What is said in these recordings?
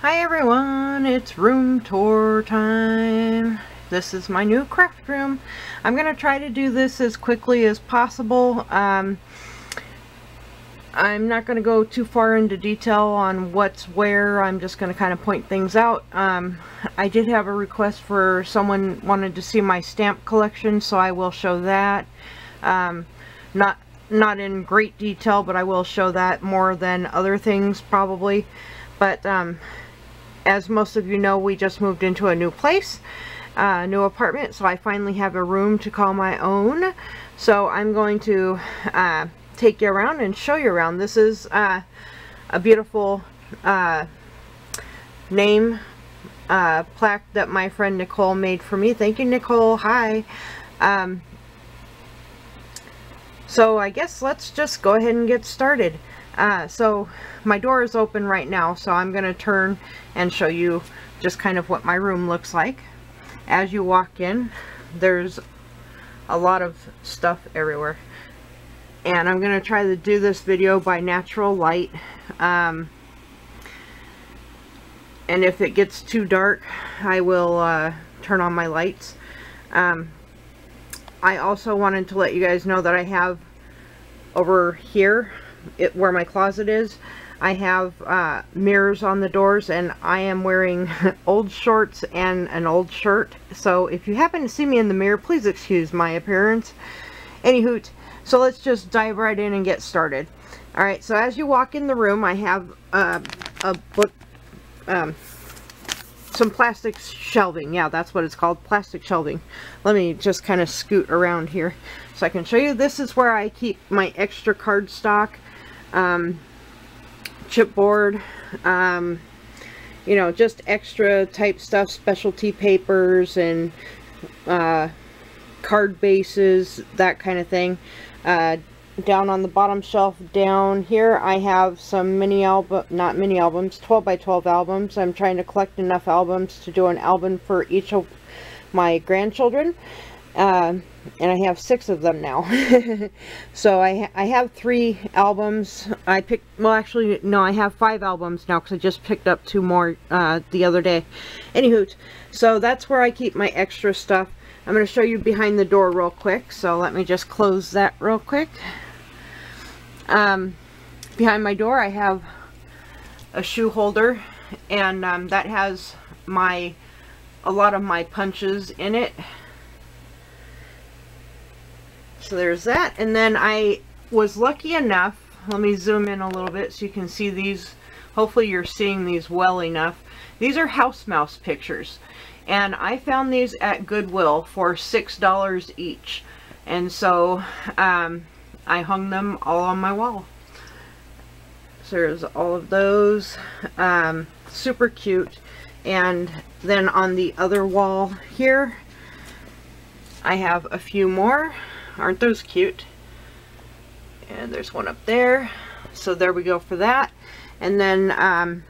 Hi everyone, it's room tour time. This is my new craft room. I'm going to try to do this as quickly as possible. I'm not going to go too far into detail on what's where. I'm just going to kind of point things out. I did have a request for someone wanted to see my stamp collection, so I will show that. Not in great detail, but I will show that more than other things probably. But as most of you know, we just moved into a new place, new apartment, so I finally have a room to call my own. So I'm going to take you around and show you around. This is a beautiful name plaque that my friend Nicole made for me. Thank you, Nicole. Hi. So I guess let's just go ahead and get started. So my door is open right now, so I'm going to turn and show you just kind of what my room looks like. As you walk in, there's a lot of stuff everywhere. And I'm going to try to do this video by natural light. And if it gets too dark, I will turn on my lights. I also wanted to let you guys know that I have over here, where my closet is, I have mirrors on the doors, and I am wearing old shorts and an old shirt. So if you happen to see me in the mirror, please excuse my appearance. Anywho, so let's just dive right in and get started. Alright, so as you walk in the room, I have some plastic shelving. Yeah, that's what it's called, plastic shelving. Let me just kind of scoot around here so I can show you. This is where I keep my extra cardstock, chipboard, you know, just extra type stuff, specialty papers and card bases, that kind of thing. Down on the bottom shelf down here, I have some not mini albums, 12 by 12 albums. I'm trying to collect enough albums to do an album for each of my grandchildren. And I have 6 of them now. So I have 3 albums. I picked, well actually no, I have 5 albums now because I just picked up 2 more the other day. Anywho, so that's where I keep my extra stuff. I'm going to show you behind the door real quick, so let me just close that real quick. Behind my door I have a shoe holder, and that has a lot of my punches in it. So there's that. And then I was lucky enough, let me zoom in a little bit so you can see these. Hopefully you're seeing these well enough. These are house mouse pictures, and I found these at Goodwill for $6 each, and so I hung them all on my wall. So there's all of those, super cute. And then on the other wall here I have a few more. Aren't those cute? And there's one up there, so there we go for that. And then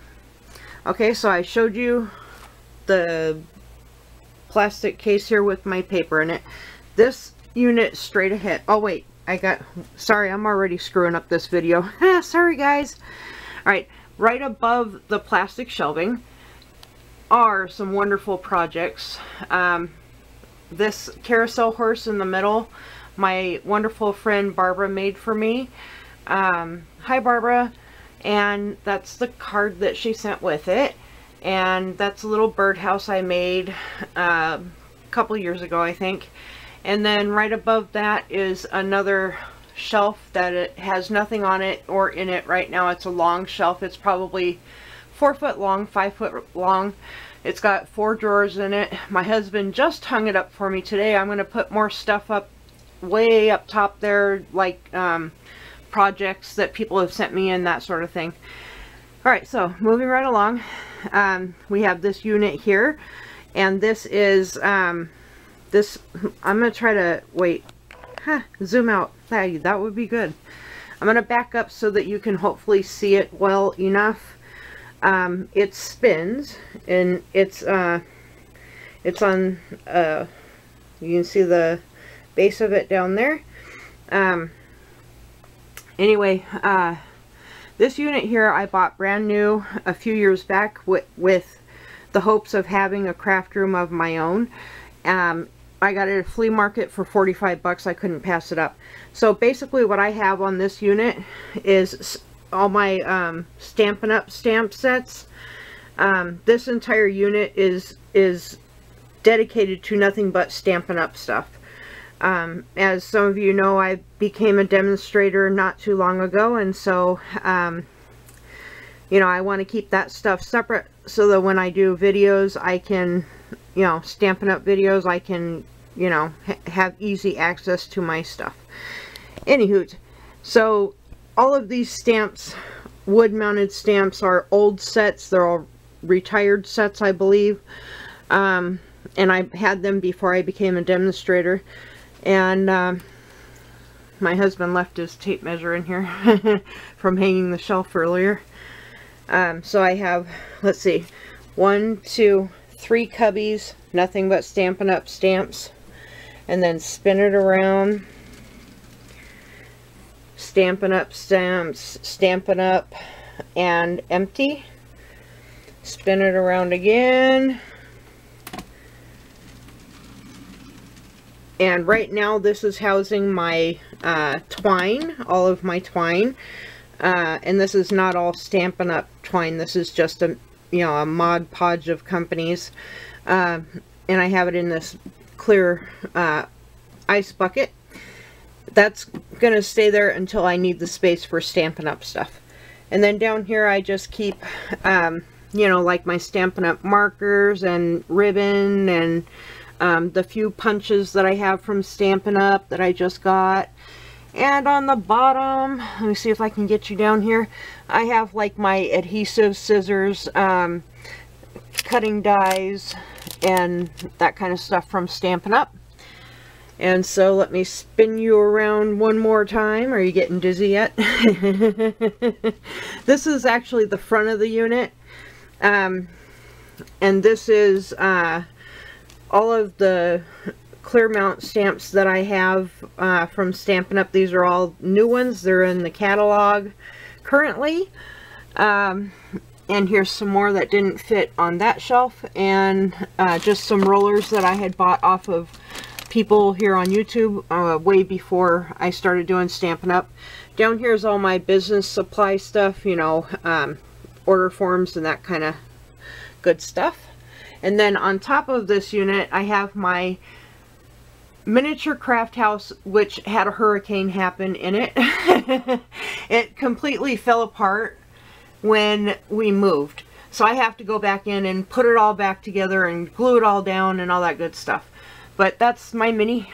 okay, so I showed you the plastic case here with my paper in it. This unit straight ahead, oh wait, sorry, I'm already screwing up this video. Sorry guys. Alright, right above the plastic shelving are some wonderful projects. This carousel horse in the middle, my wonderful friend Barbara made for me. Hi Barbara. And that's the card that she sent with it. And that's a little birdhouse I made a couple years ago, I think. And then right above that is another shelf that it has nothing on it or in it right now. It's a long shelf. It's probably 4 foot long, 5 foot long. It's got 4 drawers in it. My husband just hung it up for me today. I'm going to put more stuff up way up top there, like projects that people have sent me and that sort of thing. Alright, so moving right along, we have this unit here, and this is I'm going to try to zoom out. That would be good. I'm going to back up so that you can hopefully see it well enough. It spins, and it's on you can see the base of it down there. Anyway, This unit here I bought brand new a few years back with the hopes of having a craft room of my own. I got it at a flea market for 45 bucks. I couldn't pass it up. So basically what I have on this unit is all my Stampin' Up stamp sets. This entire unit is dedicated to nothing but Stampin' Up stuff. As some of you know, I became a demonstrator not too long ago, and so you know, I want to keep that stuff separate so that when I do videos I can, you know, Stampin' Up videos, I can, you know, have easy access to my stuff. Anywho, so all of these stamps, wood mounted stamps, are old sets. They're all retired sets, I believe, and I had them before I became a demonstrator. And my husband left his tape measure in here from hanging the shelf earlier. So I have, let's see, 1, 2, 3 cubbies, nothing but Stampin' Up stamps, and then spin it around, Stampin' Up stamps, Stampin' Up, and empty. Spin it around again. And right now this is housing my twine, all of my twine. And this is not all Stampin' Up twine. This is just a, you know, a Mod Podge of companies. And I have it in this clear ice bucket. That's gonna stay there until I need the space for Stampin' Up stuff. And then down here I just keep you know, like my Stampin' Up markers and ribbon, and the few punches that I have from Stampin' Up that I just got. And on the bottom, let me see if I can get you down here, I have like my adhesive scissors, cutting dies, and that kind of stuff from Stampin' Up. And so let me spin you around one more time. Are you getting dizzy yet? This is actually the front of the unit. And this is all of the clear mount stamps that I have from Stampin' Up. These are all new ones. They're in the catalog currently. And here's some more that didn't fit on that shelf, and just some rollers that I had bought off of people here on YouTube way before I started doing Stampin' Up. Down here is all my business supply stuff, you know, order forms and that kind of good stuff. And then on top of this unit I have my miniature craft house, which had a hurricane happen in it. It completely fell apart when we moved, so I have to go back in and put it all back together and glue it all down and all that good stuff. But that's my mini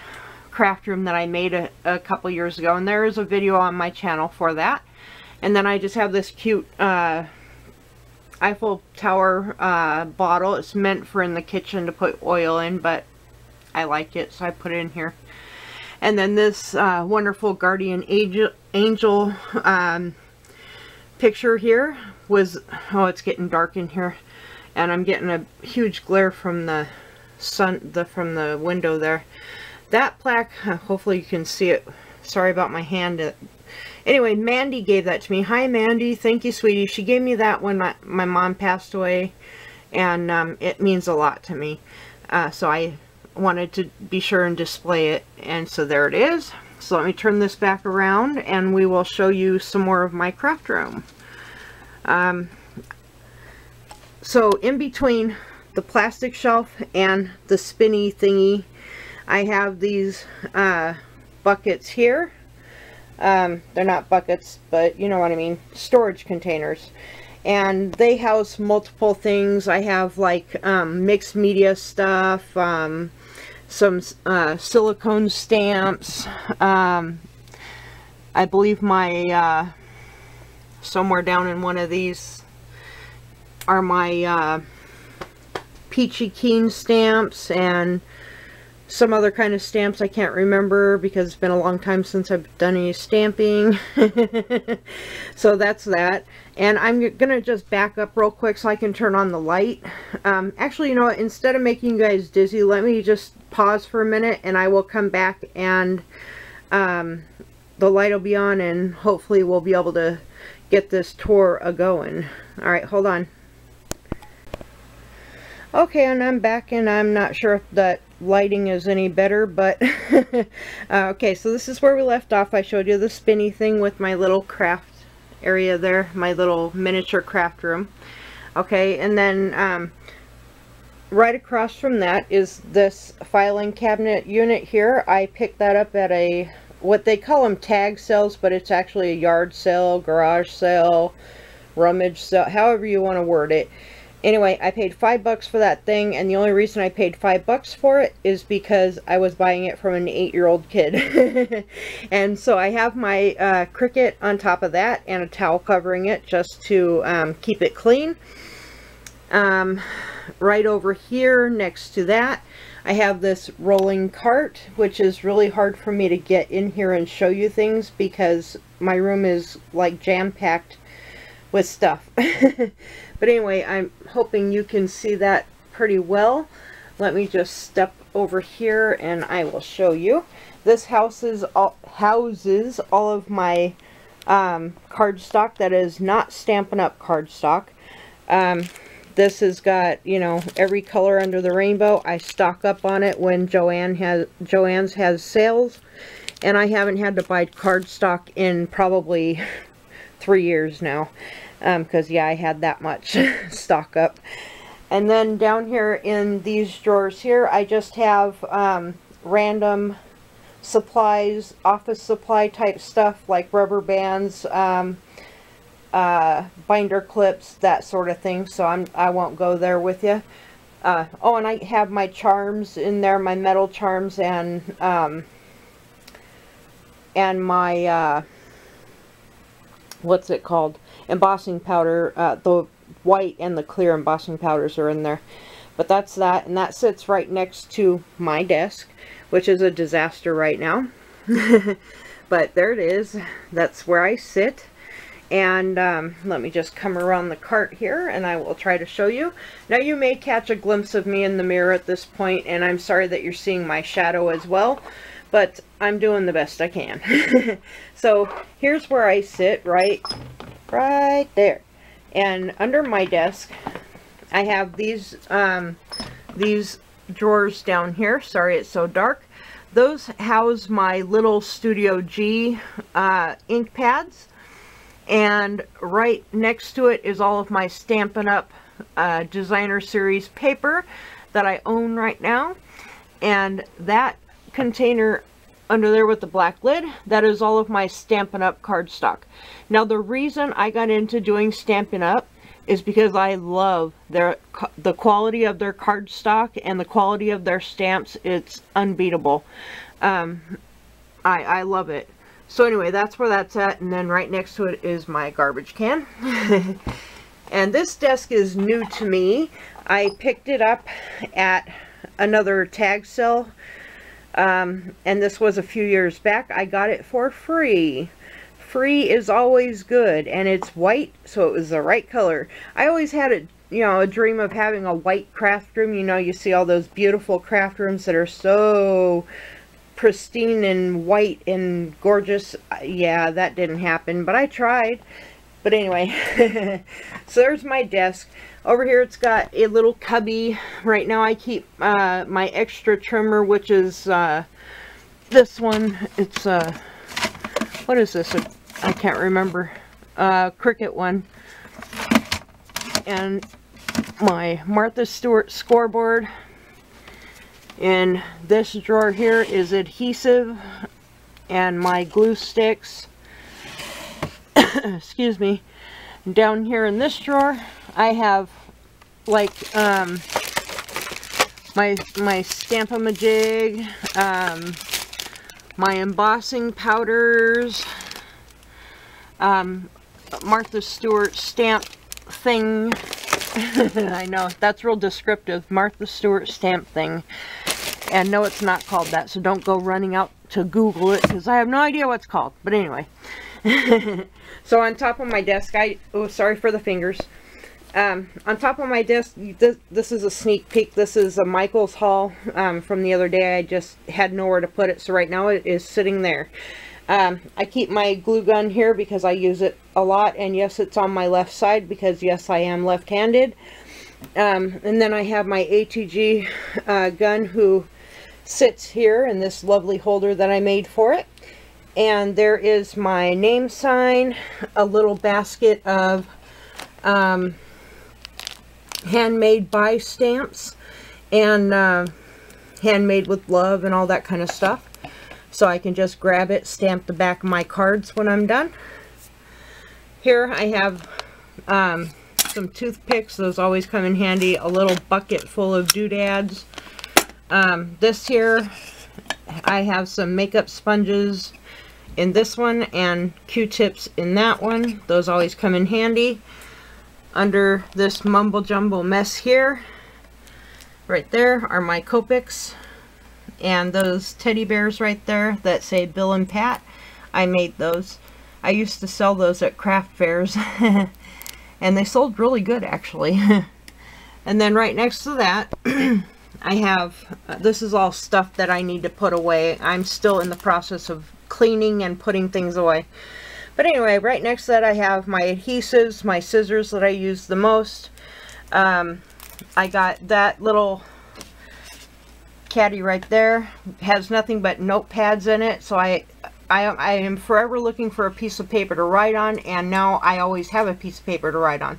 craft room that I made a couple years ago, and there is a video on my channel for that. And then I just have this cute Eiffel Tower bottle. It's meant for in the kitchen to put oil in, but I like it, so I put it in here. And then this wonderful guardian angel picture here was, oh, it's getting dark in here, and I'm getting a huge glare from the sun, from the window there. That plaque, hopefully you can see it. Sorry about my hand. Anyway, Mandy gave that to me. Hi Mandy, thank you sweetie. She gave me that when my mom passed away, and it means a lot to me. So I wanted to be sure and display it, and so there it is. So let me turn this back around and we will show you some more of my craft room. So in between the plastic shelf and the spinny thingy, I have these buckets here. They're not buckets, but you know what I mean, storage containers. And they house multiple things. I have like mixed media stuff, some silicone stamps. I believe my somewhere down in one of these are my Peachy Keen stamps and some other kind of stamps I can't remember because it's been a long time since I've done any stamping. So that's that. And I'm gonna just back up real quick so I can turn on the light. Actually, you know what, instead of making you guys dizzy, let me just pause for a minute and I will come back, and the light will be on, and hopefully we'll be able to get this tour a-going. Alright, hold on. Okay, and I'm back, and I'm not sure if that lighting is any better, but okay, so this is where we left off. I showed you the spinny thing with my little craft area there, my little miniature craft room. Okay, and then right across from that is this filing cabinet unit here. I picked that up at a, what they call them tag sales, but it's actually a yard sale, garage sale, rummage sale, however you want to word it. Anyway, I paid $5 for that thing, and the only reason I paid $5 for it is because I was buying it from an 8-year-old kid. And so I have my Cricut on top of that and a towel covering it just to keep it clean. Right over here next to that, I have this rolling cart, which is really hard for me to get in here and show you things because my room is like jam-packed with stuff. But anyway, I'm hoping you can see that pretty well. Let me just step over here and I will show you. This houses all of my cardstock that is not Stampin' Up cardstock. This has got, you know, every color under the rainbow. I stock up on it when Joann's has sales, and I haven't had to buy cardstock in probably 3 years now. Because yeah, I had that much stock up. And then down here in these drawers here, I just have random supplies, office supply type stuff like rubber bands, binder clips, that sort of thing. So I won't go there with you. Oh, and I have my charms in there, my metal charms, and my what's it called? Embossing powder. The white and the clear embossing powders are in there. But that's that, and that sits right next to my desk, which is a disaster right now. But there it is. That's where I sit. And let me just come around the cart here and I will try to show you. Now you may catch a glimpse of me in the mirror at this point, and I'm sorry that you're seeing my shadow as well, but I'm doing the best I can. So here's where I sit, right there. And under my desk I have these drawers down here. Sorry it's so dark. Those house my little Studio G ink pads. And right next to it is all of my Stampin' Up Designer Series paper that I own right now. And that container under there with the black lid, that is all of my Stampin' Up cardstock. Now the reason I got into doing Stampin' Up is because I love the quality of their cardstock and the quality of their stamps. It's unbeatable. I love it. So anyway, that's where that's at, and then right next to it is my garbage can. And this desk is new to me. I picked it up at another tag sale, and this was a few years back. I got it for free. Free is always good, and it's white, so it was the right color. I always had a dream of having a white craft room. You know, you see all those beautiful craft rooms that are so pristine and white and gorgeous. Yeah, that didn't happen, but I tried. But anyway, so there's my desk. Over here it's got a little cubby. Right now I keep my extra trimmer, which is this one. It's what is this? I can't remember. Cricut one. And my Martha Stewart scoreboard. In this drawer here is adhesive and my glue sticks. Excuse me. Down here in this drawer I have like my Stamp-A-Majig, my embossing powders, Martha Stewart stamp thing. I know, that's real descriptive. Martha Stewart stamp thing. And no, it's not called that, so don't go running out to Google it, because I have no idea what it's called. But anyway. So on top of my desk, oh, sorry for the fingers. On top of my desk, this is a sneak peek. This is a Michael's haul from the other day. I just had nowhere to put it, so right now it is sitting there. I keep my glue gun here because I use it a lot, and yes, it's on my left side because yes, I am left-handed. And then I have my ATG gun who sits here in this lovely holder that I made for it. And there is my name sign, a little basket of handmade by stamps, and handmade with love and all that kind of stuff. So I can just grab it, stamp the back of my cards when I'm done. Here I have some toothpicks. Those always come in handy. A little bucket full of doodads. This here, I have some makeup sponges in this one and Q-tips in that one. Those always come in handy. Under this mumble jumble mess here, right there, are my Copics. And those teddy bears right there that say Bill and Pat, I made those. I used to sell those at craft fairs. And they sold really good, actually. And then right next to that, I have, this is all stuff that I need to put away. I'm still in the process of cleaning and putting things away. But anyway, right next to that I have my adhesives, my scissors that I use the most. I got that little caddy right there. Has nothing but notepads in it, so I am forever looking for a piece of paper to write on, and now I always have a piece of paper to write on.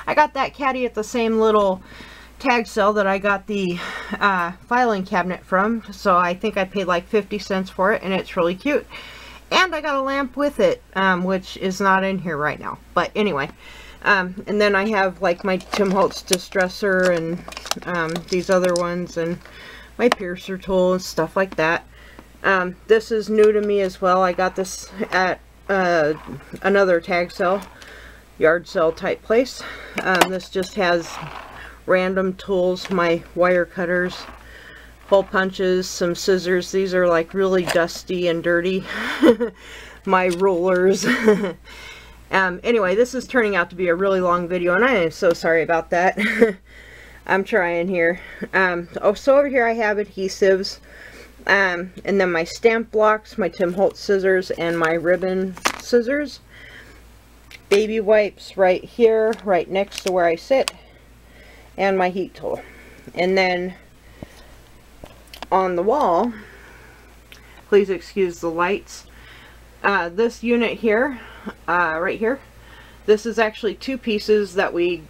I got that caddy at the same little tag sale that I got the filing cabinet from, so I think I paid like 50 cents for it, and it's really cute. And I got a lamp with it, which is not in here right now. But anyway, and then I have like my Tim Holtz distresser and these other ones, and my piercer tool and stuff like that. This is new to me as well. I got this at another tag sale, yard sale type place. This just has random tools, my wire cutters, hole punches, some scissors. These are like really dusty and dirty. My rulers. Anyway, this is turning out to be a really long video, and I am so sorry about that. I'm trying here. So over here I have adhesives, and then my stamp blocks, my Tim Holtz scissors, and my ribbon scissors. Baby wipes right here, right next to where I sit, and my heat tool. And then on the wall, please excuse the lights, this unit here, right here, this is actually two pieces that we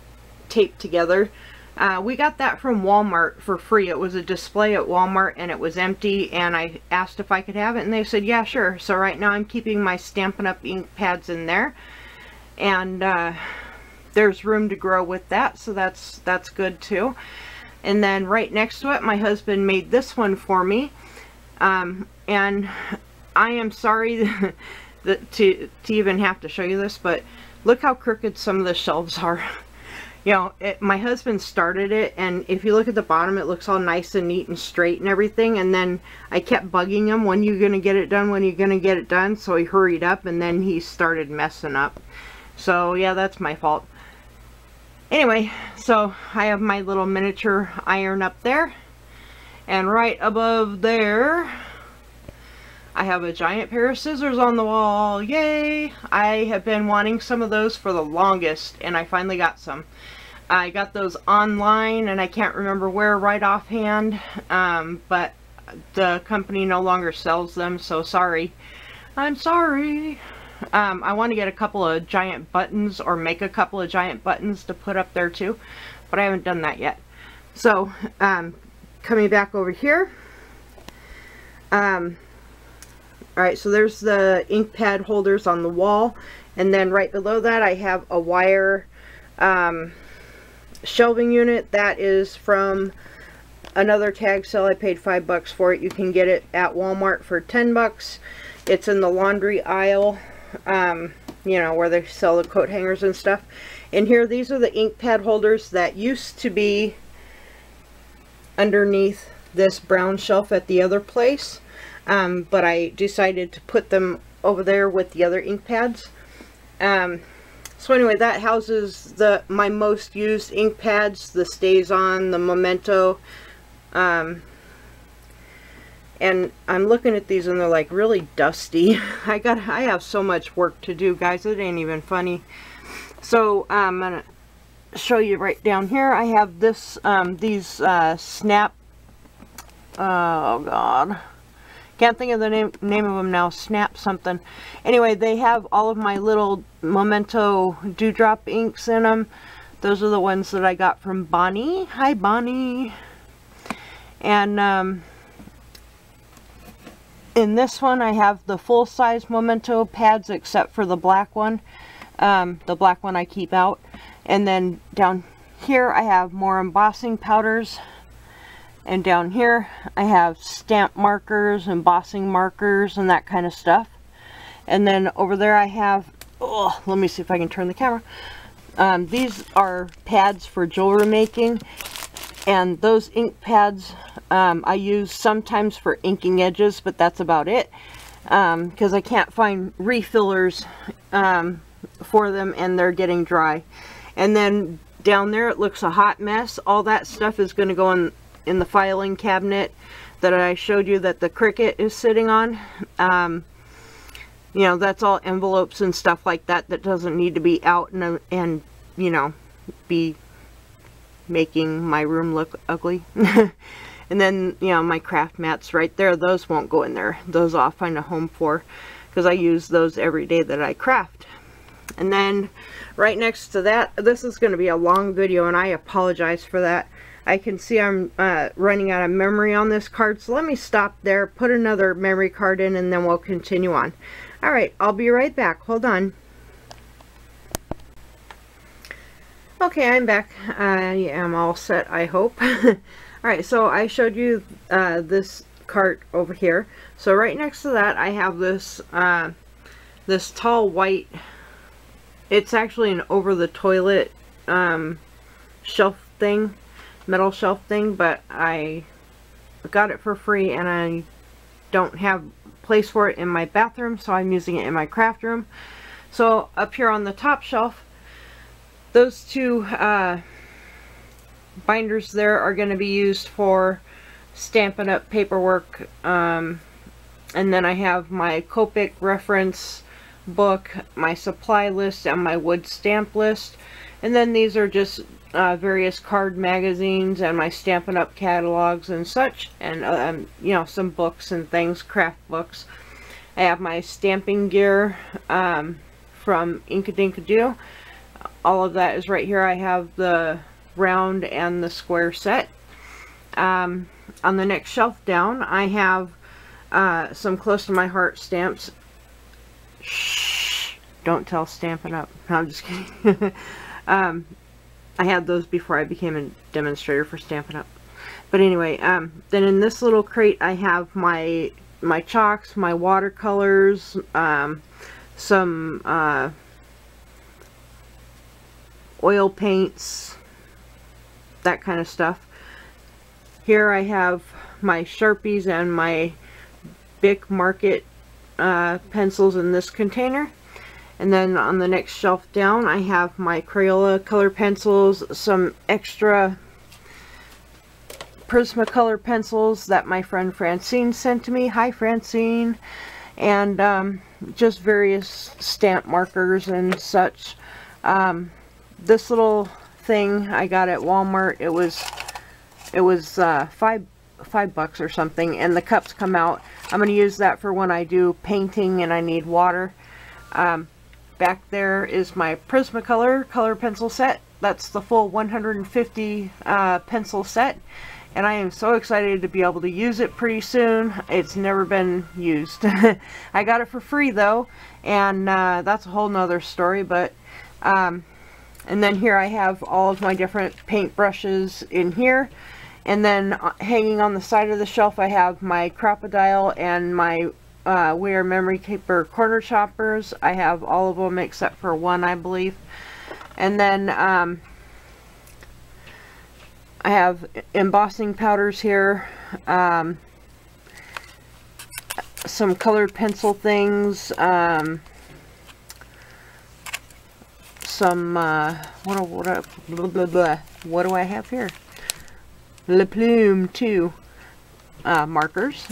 taped together. We got that from Walmart for free. It was a display at Walmart and it was empty, and I asked if I could have it, and they said yeah, sure. So right now I'm keeping my Stampin' Up ink pads in there, and there's room to grow with that, so that's good too. And then right next to it, my husband made this one for me, and I am sorry that to even have to show you this, but look how crooked some of the shelves are. You know, my husband started it, and if you look at the bottom, it looks all nice and neat and straight and everything, and then I kept bugging him, when you gonna get it done, when you gonna get it done, so he hurried up, and then he started messing up. So yeah, that's my fault. Anyway, so I have my little miniature iron up there, and right above there I have a giant pair of scissors on the wall. Yay! I have been wanting some of those for the longest, and I finally got some. I got those online, and I can't remember where right offhand, but the company no longer sells them, so sorry. I'm sorry. I want to get a couple of giant buttons, or make a couple of giant buttons to put up there too, but I haven't done that yet. So, coming back over here, alright, so there's the ink pad holders on the wall, and then right below that I have a wire shelving unit. That is from another tag sale. I paid $5 for it. You can get it at Walmart for $10. It's in the laundry aisle, you know, where they sell the coat hangers and stuff. And here, these are the ink pad holders that used to be underneath this brown shelf at the other place. But I decided to put them over there with the other ink pads. So anyway, that houses my most used ink pads, the Stays On, the Memento, And I'm looking at these and they're like really dusty. I have so much work to do, guys. It ain't even funny. So I'm gonna show you right down here. I have this these snap, oh god, can't think of the name of them now. Snap something. Anyway, they have all of my little Memento dewdrop inks in them. Those are the ones that I got from Bonnie. Hi, Bonnie. And in this one, I have the full-size Memento pads, except for the black one. The black one I keep out. And then down here, I have more embossing powders. And down here, I have stamp markers, embossing markers, and that kind of stuff. And then over there, I have, oh, let me see if I can turn the camera. These are pads for jewelry making. And those ink pads, I use sometimes for inking edges, but that's about it. Because I can't find refillers for them, and they're getting dry. And then down there, it looks a hot mess. All that stuff is going to go in the filing cabinet that I showed you that the Cricut is sitting on. You know, that's all envelopes and stuff like that that doesn't need to be out and you know, be making my room look ugly. And then, you know, my craft mats right there, those won't go in there. Those I'll find a home for, because I use those every day that I craft. And then right next to that, this is going to be a long video, and I apologize for that. I can see I'm running out of memory on this card, so let me stop there, put another memory card in, and then we'll continue on. Alright, I'll be right back. Hold on. Okay, I'm back. I am all set, I hope. Alright, so I showed you this cart over here. So right next to that, I have this this tall white, it's actually an over-the-toilet shelf thing, metal shelf thing, but I got it for free and I don't have place for it in my bathroom, so I'm using it in my craft room. So up here on the top shelf, those two binders there are going to be used for Stampin' Up paperwork, and then I have my Copic reference book, my supply list, and my wood stamp list. And then these are just various card magazines and my Stampin' Up catalogs and such, and you know, some books and things, craft books. I have my stamping gear from Inkadinkado. All of that is right here. I have the round and the square set. On the next shelf down, I have some close to my heart stamps. Shh! Don't tell Stampin' Up. No, I'm just kidding. I had those before I became a demonstrator for Stampin' Up. But anyway, then in this little crate I have my chalks, my watercolors, some oil paints, that kind of stuff. Here I have my Sharpies and my Bic Market pencils in this container. And then on the next shelf down, I have my Crayola color pencils, some extra Prismacolor pencils that my friend Francine sent to me. Hi, Francine. And just various stamp markers and such. This little thing I got at Walmart. It was $5 or something, and the cups come out. I'm going to use that for when I do painting and I need water. Back there is my Prismacolor color pencil set. That's the full 150 pencil set, and I am so excited to be able to use it pretty soon. It's never been used. I got it for free though, and that's a whole nother story. But and then here I have all of my different paint brushes in here. And then hanging on the side of the shelf, I have my Crocodile and my We Are Memory Keeper corner choppers. I have all of them except for one, I believe. And then I have embossing powders here. Some colored pencil things. Some what do I have here? Le Plume too. markers.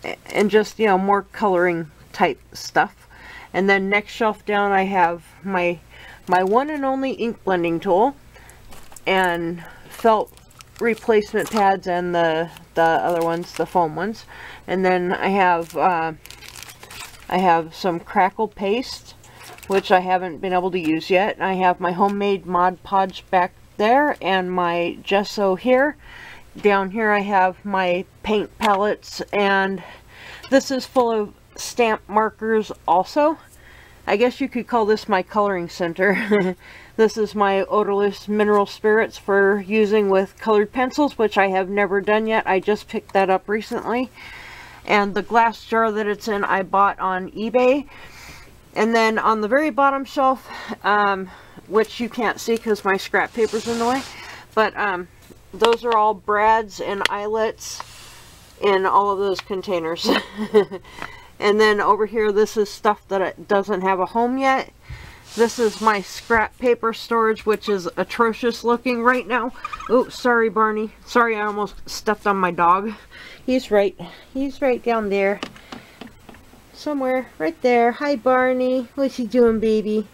And just, you know, more coloring type stuff. And then next shelf down I have my one and only ink blending tool and felt replacement pads and the other ones, the foam ones. And then I have some crackle paste, which I haven't been able to use yet. I have my homemade Mod Podge back there and my gesso here. Down here I have my paint palettes, and this is full of stamp markers also. I guess you could call this my coloring center. This is my odorless mineral spirits for using with colored pencils, which I have never done yet. I just picked that up recently. And the glass jar that it's in I bought on eBay. And then on the very bottom shelf, which you can't see because my scrap paper's in the way, but those are all brads and eyelets in all of those containers. And then over here, this is stuff that it doesn't have a home yet. This is my scrap paper storage, which is atrocious looking right now. Oh, sorry, Barney. Sorry, I almost stepped on my dog. He's right down there. Somewhere, right there. Hi, Barney. What's he doing, baby?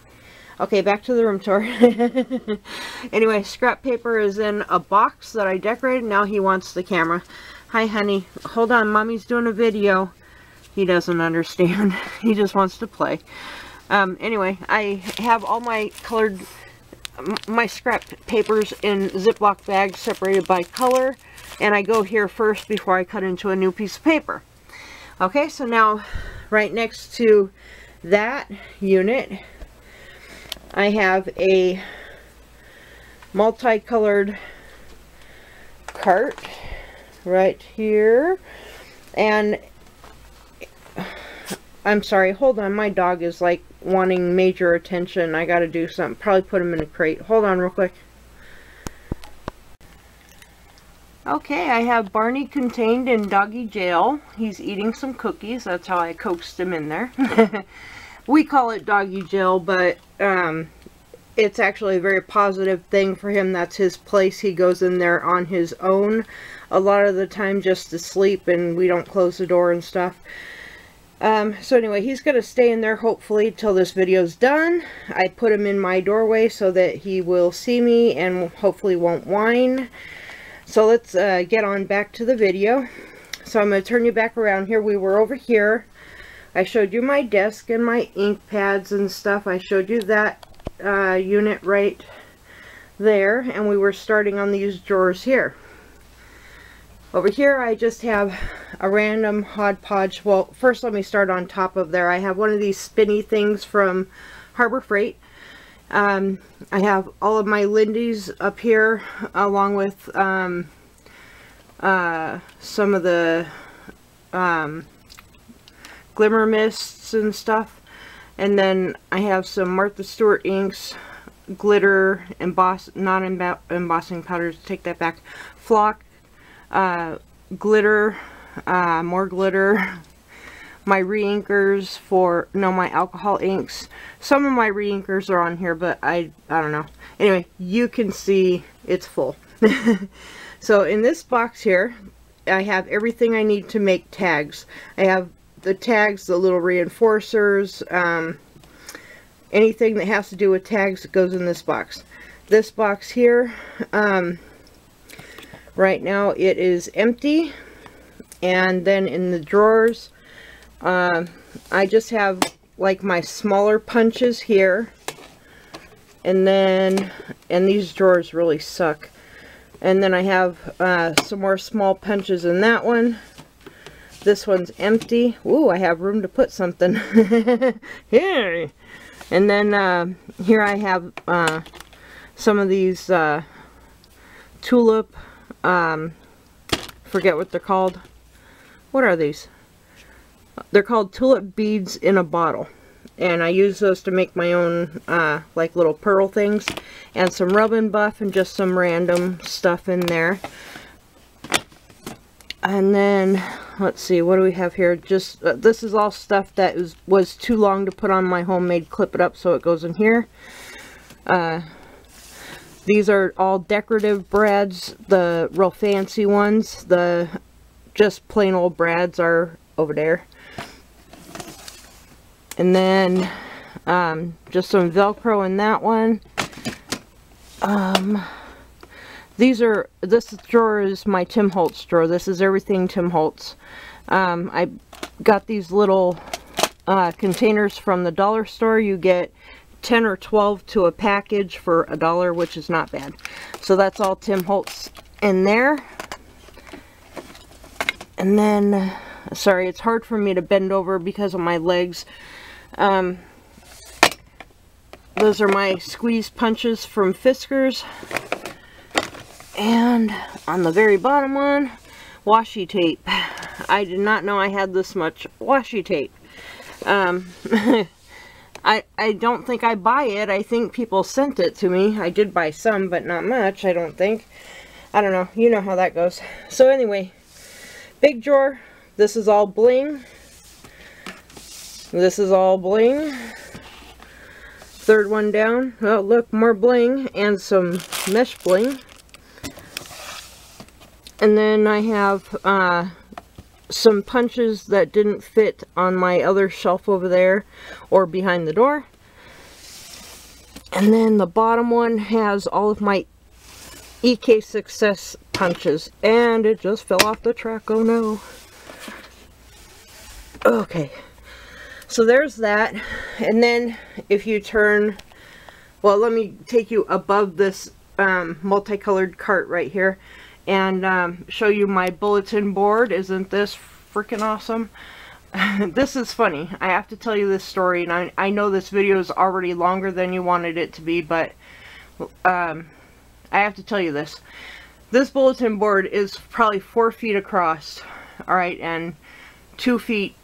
Okay, back to the room tour. Anyway, scrap paper is in a box that I decorated. Now he wants the camera. Hi, honey. Hold on, Mommy's doing a video. He doesn't understand. He just wants to play. Anyway, I have all my scrap papers in Ziploc bags separated by color. And I go here first before I cut into a new piece of paper. Okay, so now right next to that unit, I have a multicolored cart right here. And I'm sorry, hold on, my dog is like wanting major attention. I gotta do something. Probably put him in a crate. Hold on real quick. Okay, I have Barney contained in doggy jail. He's eating some cookies. That's how I coaxed him in there. We call it doggy jail, but it's actually a very positive thing for him. That's his place. He goes in there on his own a lot of the time just to sleep, and we don't close the door and stuff. So anyway, he's going to stay in there hopefully till this video's done. I put him in my doorway so that he will see me and hopefully won't whine. So let's get on back to the video. So I'm going to turn you back around here. We were over here. I showed you my desk and my ink pads and stuff. I showed you that unit right there, and we were starting on these drawers here. Over here I just have a random hodgepodge. Well, first let me start on top of there. I have one of these spinny things from Harbor Freight. I have all of my Lindy's up here, along with some of the glimmer mists and stuff. And then I have some Martha Stewart inks, glitter, non-embossing powders, take that back, flock, glitter, more glitter, my re-inkers my alcohol inks. Some of my re-inkers are on here, but I don't know. Anyway, you can see it's full. So in this box here, I have everything I need to make tags. I have the tags, the little reinforcers, anything that has to do with tags that goes in this box. This box here, right now it is empty. And then in the drawers, I just have like my smaller punches here, and these drawers really suck. And then I have some more small punches in that one. This one's empty. Ooh, I have room to put something. Here. And then here I have some of these tulip, forget what they're called. What are these? They're called tulip beads in a bottle. And I use those to make my own like little pearl things. And some rub and buff and just some random stuff in there. And then, let's see, what do we have here? Just, this is all stuff that was too the homemade clip it up, so it goes in here. These are all decorative brads, the real fancy ones. The just plain old brads are over there. And then just some Velcro in that one. This drawer is my Tim Holtz drawer. This is everything Tim Holtz. I got these little containers from the dollar store. You get 10 or 12 to a package for $1, which is not bad. So that's all Tim Holtz in there. And then, sorry, it's hard for me to bend over because of my legs. Those are my squeeze punches from Fiskars. And on the very bottom one, washi tape. I did not know I had this much washi tape. I don't think I buy it. I think people sent it to me. I did buy some, but not much, I don't think. I don't know. You know how that goes. So anyway, big drawer. This is all bling. This is all bling. Third one down. Oh, look, more bling and some mesh bling. And then I have some punches that didn't fit on my other shelf over there or behind the door. And then the bottom one has all of my EK Success punches, and it just fell off the track. Oh no. Okay, so there's that. And then if you turn, well, let me take you above this multicolored cart right here and show you my bulletin board. Isn't this freaking awesome? This is funny. I have to tell you this story, and I know this video is already longer than you wanted it to be, but I have to tell you this. This bulletin board is probably 4 feet across, alright, and 2 feet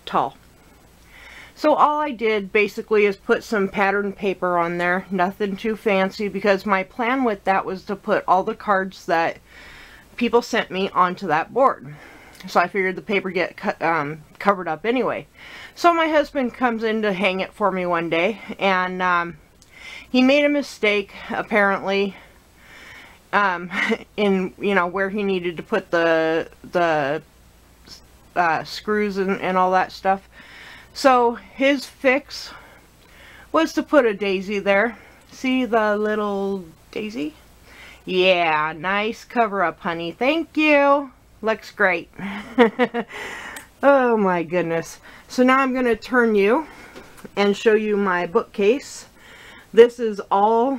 tall. So all I did basically is put some pattern paper on there, nothing too fancy, because my plan with that was to put all the cards that people sent me onto that board. So I figured the paper get covered up anyway. So my husband comes in to hang it for me one day, and he made a mistake apparently in, you know, where he needed to put the screws and all that stuff. So his fix was to put a daisy there. See the little daisy? Yeah, nice cover up, honey. Thank you. Looks great. Oh my goodness. So now I'm going to turn you and show you my bookcase. This is all,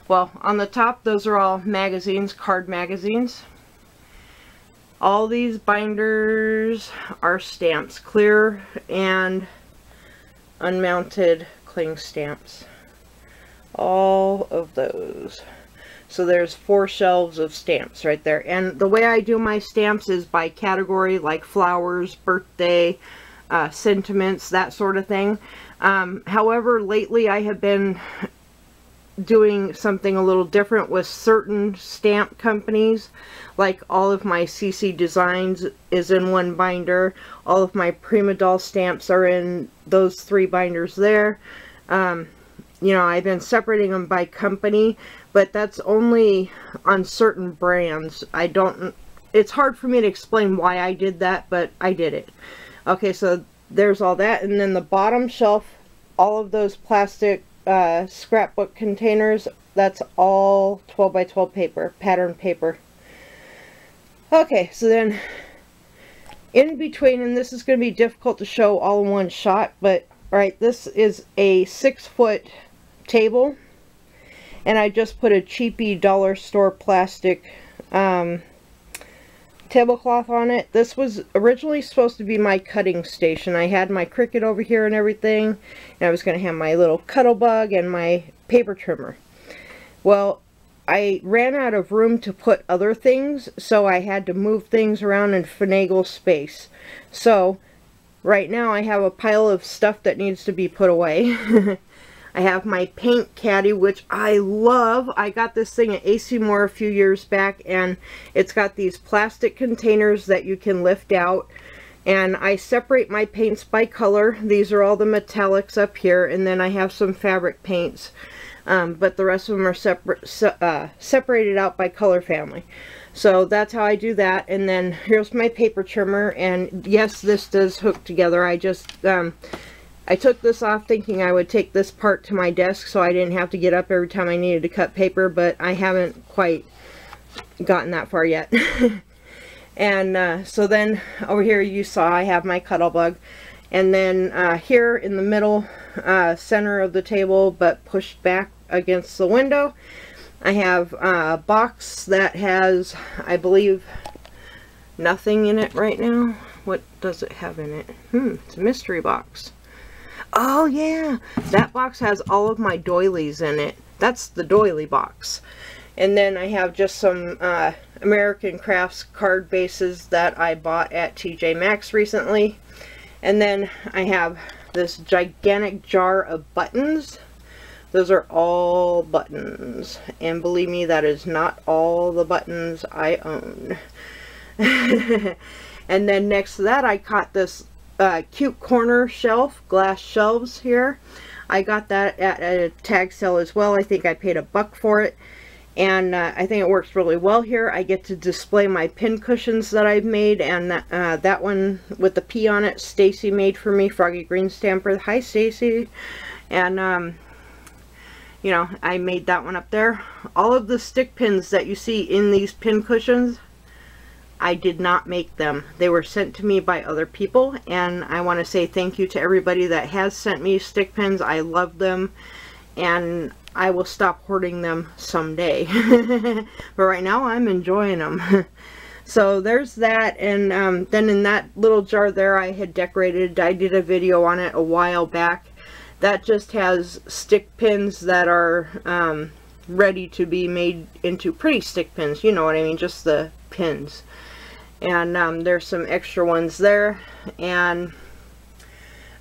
well, on the top, those are all magazines, card magazines. All these binders are stamps, clear and unmounted cling stamps. All of those. So there's 4 shelves of stamps right there. And the way I do my stamps is by category, like flowers, birthday, sentiments, that sort of thing. However, lately I have been doing something a little different with certain stamp companies. Like all of my CC Designs is in one binder. All of my Prima Doll stamps are in those 3 binders there. You know, I've been separating them by company, but that's only on certain brands. It's hard for me to explain why I did that, but I did it. Okay, so there's all that, and then the bottom shelf, all of those plastic scrapbook containers, that's all 12 by 12 paper, pattern paper. Okay, so then in between, and this is going to be difficult to show all in one shot, but alright, this is a 6-foot table, and I just put a cheapy dollar store plastic tablecloth on it. This was originally supposed to be my cutting station. I had my Cricut over here and everything, and I was going to have my little cuddle bug and my paper trimmer. Well, I ran out of room to put other things, so I had to move things around and finagle space. So right now I have a pile of stuff that needs to be put away. I have my paint caddy, which I love. I got this thing at AC Moore a few years back, and it's got these plastic containers that you can lift out. And I separate my paints by color. These are all the metallics up here, and then I have some fabric paints. but the rest of them are separated out by color family. So that's how I do that. And then here's my paper trimmer, and yes, this does hook together. I just I took this off thinking I would take this part to my desk so I didn't have to get up every time I needed to cut paper, but I haven't quite gotten that far yet. And so then over here you saw I have my Cuddlebug, and then here in the middle center of the table but pushed back against the window, I have a box that has, I believe, nothing in it right now. What does it have in it? It's a mystery box. Oh yeah, that box has all of my doilies in it. That's the doily box. And then I have just some American Crafts card bases that I bought at TJ Maxx recently. And then I have this gigantic jar of buttons. Those are all buttons, and believe me, that is not all the buttons I own. And then next to that, I caught this cute corner shelf, glass shelves here. I got that at a tag sale as well. I think I paid $1 for it, and I think it works really well here. I get to display my pin cushions that I've made, and that one with the P on it, Stacy made for me, Froggy Green Stamper. Hi, Stacy. And you know, I made that one up there. All of the stick pins that you see in these pin cushions, I did not make them. They were sent to me by other people, and I want to say thank you to everybody that has sent me stick pins. I love them, and I will stop hoarding them someday. But right now I'm enjoying them. So there's that, and then in that little jar there I had decorated, I did a video on it a while back. That just has stick pins that are ready to be made into pretty stick pins. You know what I mean, just the pins. And there's some extra ones there. And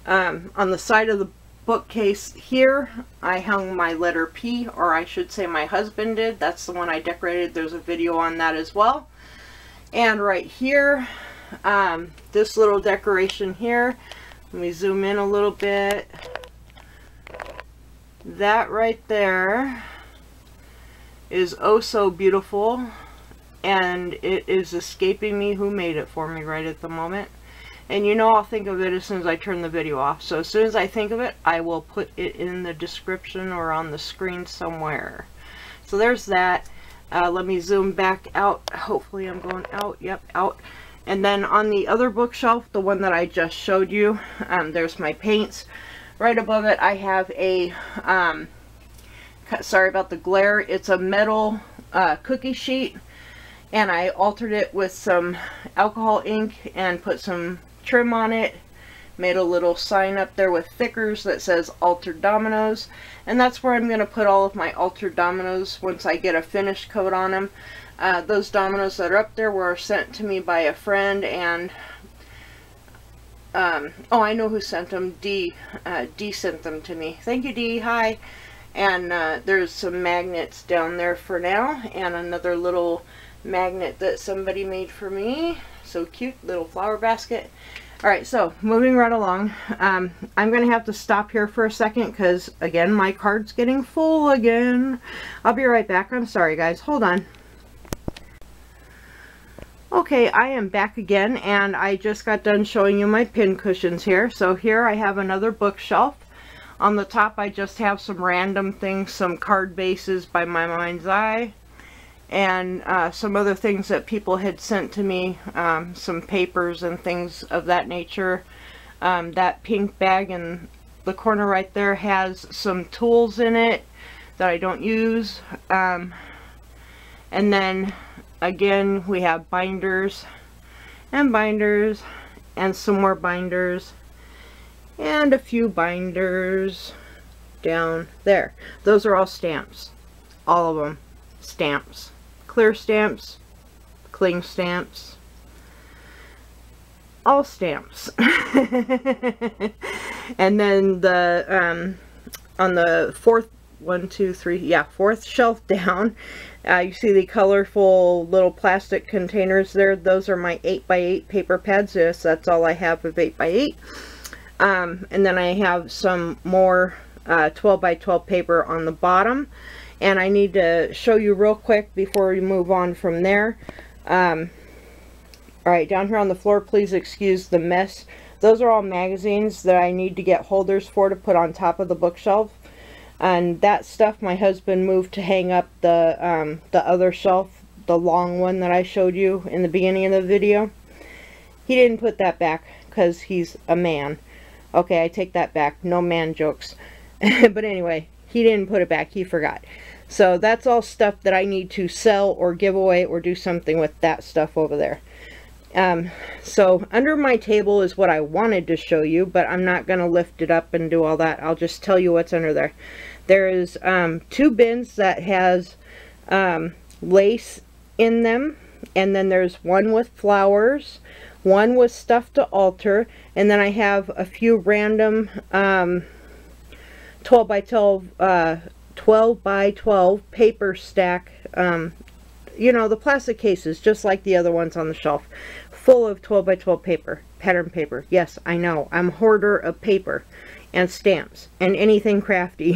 on the side of the bookcase here, I hung my letter P, or I should say my husband did. That's the one I decorated. There's a video on that as well. And right here, this little decoration here, let me zoom in a little bit. That right there is oh so beautiful, and it is escaping me who made it for me right at the moment. And you know I'll think of it as soon as I turn the video off. So as soon as I think of it, I will put it in the description or on the screen somewhere. So there's that. Let me zoom back out. Hopefully I'm going out. Yep, out. And then on the other bookshelf, the one that I just showed you, there's my paints. Right above it I have a, sorry about the glare, it's a metal cookie sheet, and I altered it with some alcohol ink and put some trim on it. Made a little sign up there with thickers that says Altered Dominoes, and that's where I'm going to put all of my Altered Dominoes once I get a finished coat on them. Those dominoes that are up there were sent to me by a friend, and oh, I know who sent them. Dee sent them to me. Thank you, Dee. Hi. And there's some magnets down there for now, and another little magnet that somebody made for me. So cute, little flower basket. Alright, so moving right along. I'm going to have to stop here for a second because, again, my card's getting full again. I'll be right back. I'm sorry, guys. Hold on. Okay, I am back again, and I just got done showing you my pin cushions here. So here I have another bookshelf. On the top I just have some random things, some card bases by My Mind's Eye, and some other things that people had sent to me, some papers and things of that nature. That pink bag in the corner right there has some tools in it that I don't use. And then again, we have binders and some more binders and a few binders down there. Those are all stamps. All of them. Stamps. Clear stamps. Cling stamps. All stamps. And then the on the fourth shelf down, you see the colorful little plastic containers there. Those are my 8x8 paper pads. Yes, that's all I have of 8x8. And then I have some more 12 by 12 paper on the bottom. And I need to show you real quick before we move on from there. Alright, down here on the floor, please excuse the mess. Those are all magazines that I need to get holders for to put on top of the bookshelf. And that stuff my husband moved to hang up the other shelf, the long one that I showed you in the beginning of the video. He didn't put that back because he's a man. Okay, I take that back. No man jokes. But anyway, he didn't put it back. He forgot. So that's all stuff that I need to sell or give away or do something with that stuff over there. So under my table is what I wanted to show you, but I'm not going to lift it up and do all that. I'll just tell you what's under there. There is 2 bins that has lace in them, and then there's one with flowers, one with stuff to alter, and then I have a few random 12 by 12 paper stack, you know, the plastic cases, just like the other ones on the shelf, full of 12 by 12 paper, pattern paper. Yes, I know, I'm a hoarder of paper and stamps and anything crafty.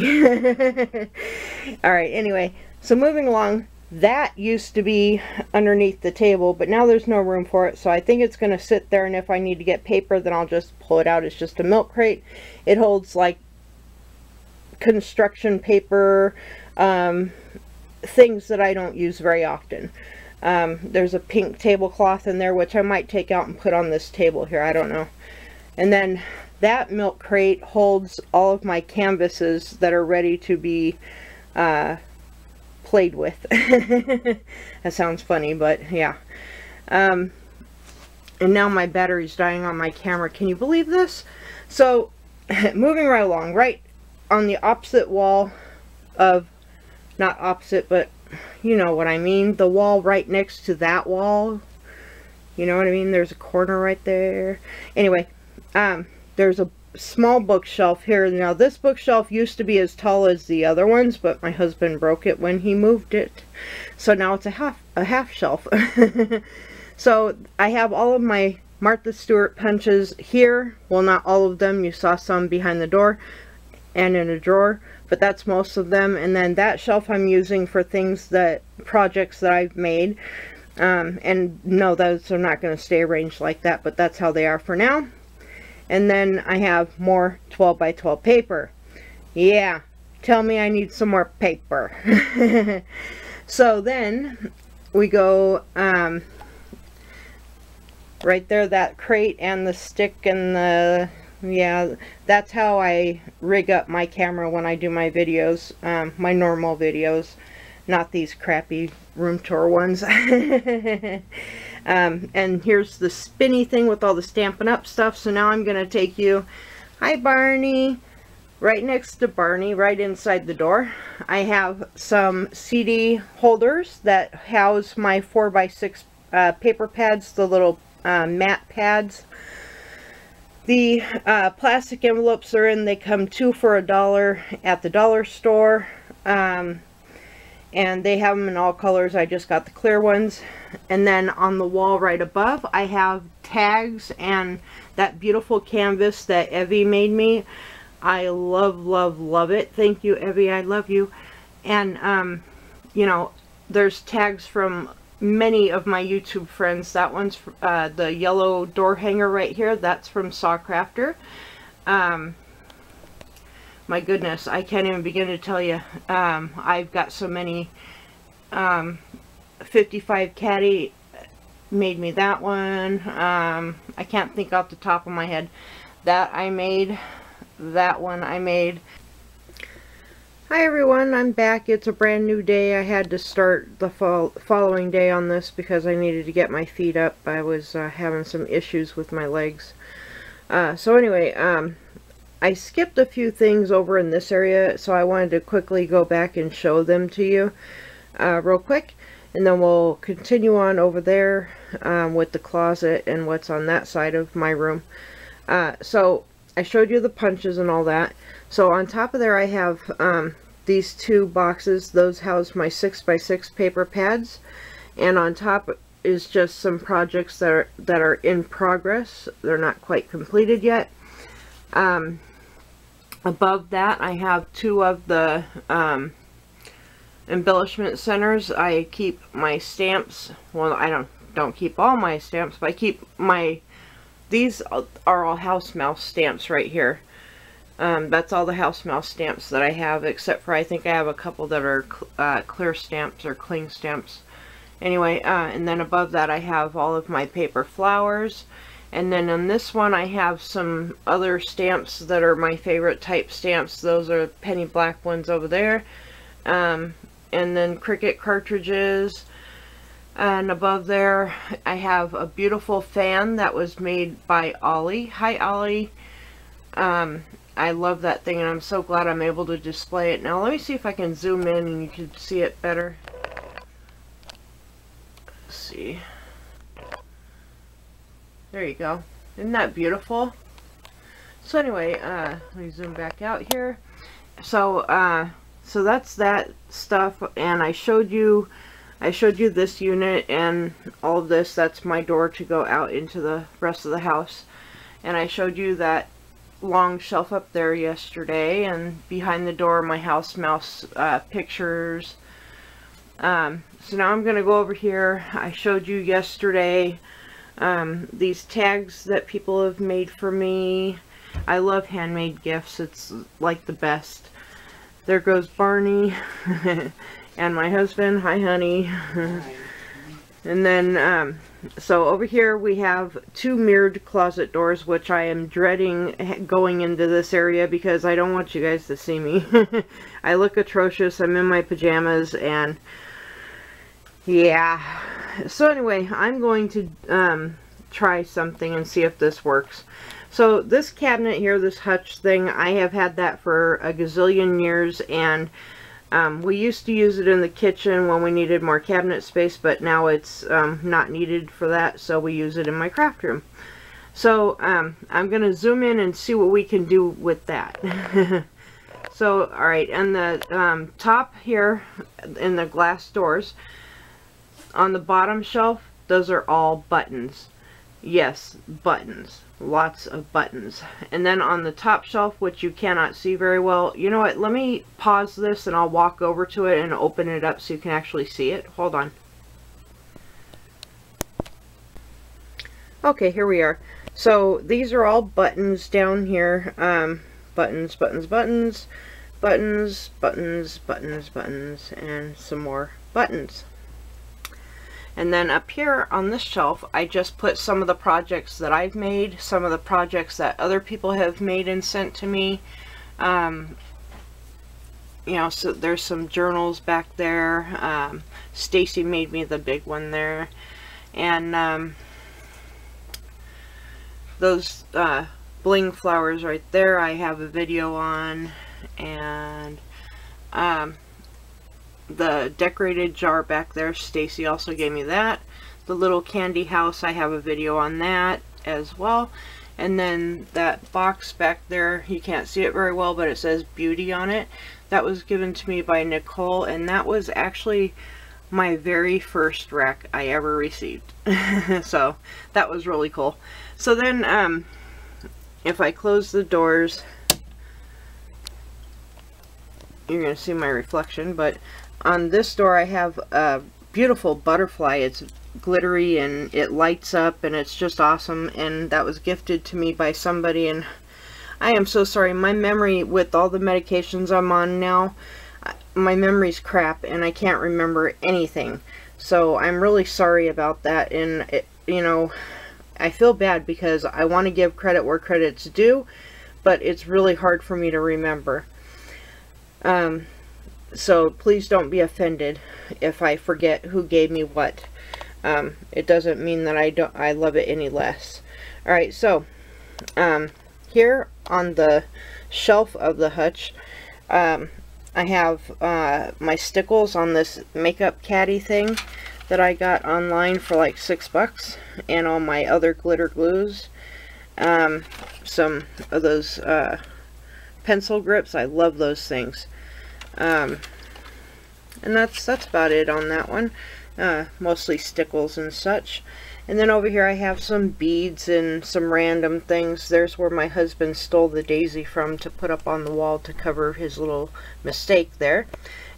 Alright, anyway, so moving along, that used to be underneath the table, but now there's no room for it, so I think it's going to sit there, and if I need to get paper, then I'll just pull it out. It's just a milk crate. It holds like construction paper, things that I don't use very often. There's a pink tablecloth in there, which I might take out and put on this table here, I don't know. And then that milk crate holds all of my canvases that are ready to be played with. That sounds funny, but yeah. And now my battery's dying on my camera. Can you believe this? So moving right along, right on the opposite wall of, not opposite, but you know what I mean, the wall right next to that wall, you know what I mean, there's a corner right there. Anyway, there's a small bookshelf here. Now this bookshelf used to be as tall as the other ones, but my husband broke it when he moved it, so now it's a half shelf. So I have all of my Martha Stewart punches here. Well, not all of them, you saw some behind the door and in a drawer, but that's most of them. And then that shelf I'm using for things that, projects that I've made. And no, those are not going to stay arranged like that, but that's how they are for now. And then I have more 12 by 12 paper. Yeah, tell me I need some more paper. So then we go right there, that crate and the stick and the, yeah, that's how I rig up my camera when I do my videos, my normal videos, not these crappy room tour ones. And here's the spinny thing with all the Stampin' Up stuff. So now I'm going to take you, hi Barney, right next to Barney, right inside the door. I have some CD holders that house my 4x6 paper pads, the little matte pads. The plastic envelopes are in, they come 2 for $1 at the dollar store. And they have them in all colors. I just got the clear ones. And then on the wall right above, I have tags and that beautiful canvas that Evie made me. I love, love, love it. Thank you, Evie. I love you. And, you know, there's tags from many of my YouTube friends. That one's the yellow door hanger right here. That's from Sawcrafter. My goodness, I can't even begin to tell you. I've got so many. 55 Caddy made me that one. I can't think off the top of my head. That I made. That one I made. Hi everyone, I'm back. It's a brand new day. I had to start the following day on this because I needed to get my feet up. I was having some issues with my legs. So anyway, I skipped a few things over in this area, so I wanted to quickly go back and show them to you real quick, and then we'll continue on over there with the closet and what's on that side of my room. So I showed you the punches and all that. So on top of there I have these 2 boxes. Those house my 6x6 paper pads, and on top is just some projects that are in progress. They're not quite completed yet. Above that, I have two of the embellishment centers. I keep my stamps. Well, I don't keep all my stamps, but I keep my, these are all house mouse stamps right here. That's all the house mouse stamps that I have, except for I think I have a couple that are clear stamps or cling stamps. Anyway, and then above that I have all of my paper flowers. And then on this one I have some other stamps that are my favorite type stamps. Those are penny black ones over there. And then Cricut cartridges. And above there I have a beautiful fan that was made by Ollie. Hi Ollie. I love that thing and I'm so glad I'm able to display it. Now let me see if I can zoom in and you can see it better. Let's see. There you go. Isn't that beautiful? So anyway, let me zoom back out here. So so that's that stuff, and I showed you this unit and all of this. That's my door to go out into the rest of the house. And I showed you that long shelf up there yesterday, and behind the door my house mouse pictures. So now I'm going to go over here. I showed you yesterday these tags that people have made for me. I love handmade gifts. It's like the best. There goes Barney and my husband. Hi honey. And then so over here we have two mirrored closet doors, which I am dreading going into this area because I don't want you guys to see me. I look atrocious. I'm in my pajamas and yeah. So anyway, I'm going to try something and see if this works. So this cabinet here, this hutch thing, I have had that for a gazillion years, and we used to use it in the kitchen when we needed more cabinet space, but now it's not needed for that, so we use it in my craft room. So I'm going to zoom in and see what we can do with that. So alright, and the top here in the glass doors, on the bottom shelf, those are all buttons. Yes, buttons. Lots of buttons. And then on the top shelf, which you cannot see very well, you know what, let me pause this and I'll walk over to it and open it up so you can actually see it. Hold on. Okay, here we are. So these are all buttons down here. Buttons, buttons, buttons, buttons, buttons, buttons, buttons, and some more buttons. And then up here on this shelf, I just put some of the projects that I've made, some of the projects that other people have made and sent to me. You know, so there's some journals back there. Stacy made me the big one there. And those bling flowers right there, I have a video on. And the decorated jar back there, Stacy also gave me that. The little candy house, I have a video on that as well. And then that box back there, you can't see it very well, but it says beauty on it. That was given to me by Nicole, and that was actually my very first rack I ever received. So that was really cool. So then if I close the doors, you're going to see my reflection, but on this door I have a beautiful butterfly. It's glittery and it lights up and it's just awesome, and that was gifted to me by somebody, and I am so sorry. My memory, with all the medications I'm on now, my memory's crap and I can't remember anything. So I'm really sorry about that, and it, you know, I feel bad because I want to give credit where credit's due, but it's really hard for me to remember. So please don't be offended if I forget who gave me what. It doesn't mean that I love it any less. Alright, so here on the shelf of the hutch, I have my stickles on this makeup caddy thing that I got online for like $6, and all my other glitter glues. Some of those pencil grips, I love those things. And that's about it on that one. Mostly stickles and such. And then over here I have some beads and some random things. There's where my husband stole the daisy from to put up on the wall to cover his little mistake there.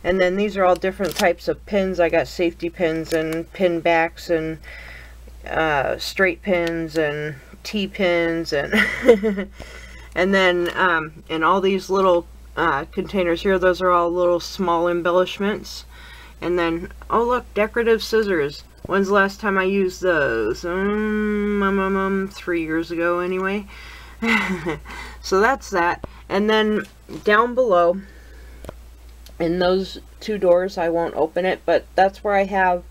And then these are all different types of pins. I got safety pins and pin backs and straight pins and T-pins and and then and all these little containers here, those are all little small embellishments. And then, oh look, decorative scissors. When's the last time I used those? 3 years ago anyway. So that's that. And then down below, in those two doors, I won't open it, but that's where I have